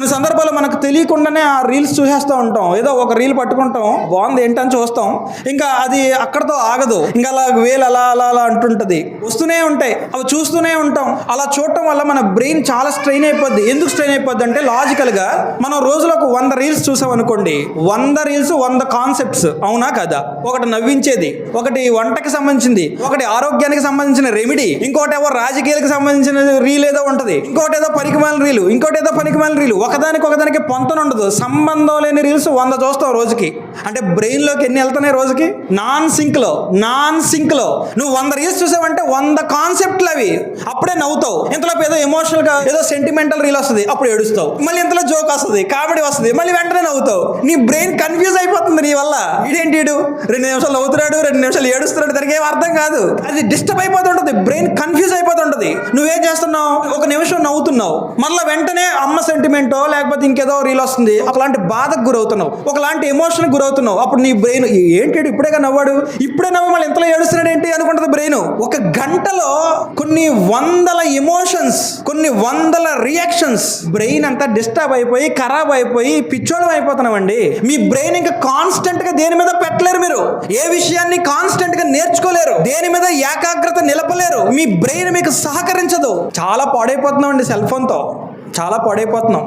కొన్ని సందర్భాల్లో మనకు తెలియకుండానే ఆ రీల్స్ చూసేస్తూ ఉంటాం. ఏదో ఒక రీల్ పట్టుకుంటాం, బాగుంది ఏంటని చూస్తాం, ఇంకా అది అక్కడతో ఆగదు, ఇంకా అలా వేలు అలా అలా అలా అంటుంటుంది, వస్తూనే ఉంటాయి, అవి చూస్తూనే ఉంటాం. అలా చూడటం వల్ల మన బ్రెయిన్ చాలా స్ట్రెయిన్ అయిపోద్ది. ఎందుకు స్ట్రెయిన్ అయిపోద్ది అంటే లాజికల్గా మనం రోజులో ఒక 100 రీల్స్ చూసాం అనుకోండి, 100 రీల్స్ 100 కాన్సెప్ట్స్, అవునా కదా? ఒకటి నవ్వించేది, ఒకటి వంటకి సంబంధించింది, ఒకటి ఆరోగ్యానికి సంబంధించిన రెమెడీ, ఇంకోటి ఏవో రాజకీయాలకు సంబంధించిన రీల్ ఏదో ఉంటుంది, ఇంకోటి ఏదో పనికిమాలిన రీలు, ఇంకోటి ఏదో పనికిమాలిన రీలు, ఒకదానికి పొంతన ఉండదు, సంబంధం లేని రీల్స్ 100 చూస్తాం రోజుకి. అంటే బ్రెయిన్ లోకి ఎన్ని వెళ్తున్నాయి రోజుకి? నాన్ సింక్ లో నువ్వు 100 రీల్స్ చూసావంటే 100 కాన్సెప్ట్లు అవి. అప్పుడే నవ్వుతావు, ఇంతలో ఏదో ఎమోషనల్ గా ఏదో సెంటిమెంటల్ రీల్ వస్తుంది, అప్పుడు ఏడుస్తావు, మళ్ళీ ఇంతలో జోక్ వస్తుంది, కామెడీ వస్తుంది, మళ్ళీ వెంటనే నవ్వుతావు. నీ బ్రెయిన్ కన్ఫ్యూజ్ అయిపోతుంది నీ వల్ల. ఇదేంటి 2 నిమిషాలు నవ్వుతున్నాడు, 2 నిమిషాలు ఏడుస్తున్నాడు, దానికి ఏం అర్థం కాదు. అది డిస్టర్బ్ అయిపోతుంటది, బ్రెయిన్ కన్ఫ్యూజ్ అయిపోతుంటది. నువ్వేం చేస్తున్నావు? 1 నిమిషం నవ్వుతున్నావు, మళ్ళీ వెంటనే అమ్మ సెంటిమెంటో లేకపోతే ఇంకేదో రీల్ వస్తుంది, ఒకలాంటి బాధకు గురవుతున్నావు, ఒకలాంటి ఎమోషన్ గురవుతున్నావు. అప్పుడు నీ బ్రెయిన్ ఏంటి ఇప్పుడేగా నవ్వాడు, ఇప్పుడే నవ్వు మళ్ళీ ఇంతలో ఏడుస్తున్నాడు ఏంటి అనుకుంటుంది బ్రెయిన్. ఒక గంటలో కొన్ని వందల ఎమోషన్స్, కొన్ని వందల రియాక్షన్స్, బ్రెయిన్ అంతా డిస్టర్బ్ అయిపోయి ఖరాబ్ అయిపోయి పిచ్చోళం అయిపోతున్నామండి. మీ బ్రెయిన్ ఇంకా కాన్స్టెంట్ గా దేని మీద పెట్టలేరు, మీరు ఏ విషయాన్ని కాన్స్టెంట్ గా నేర్చుకోలేరు, దేని మీద ఏకాగ్రత నిలపలేరు, మీ బ్రెయిన్ మీకు సహకరించదు. చాలా పాడైపోతున్నాం అండి సెల్ ఫోన్తో, చాలా పాడైపోతున్నాం.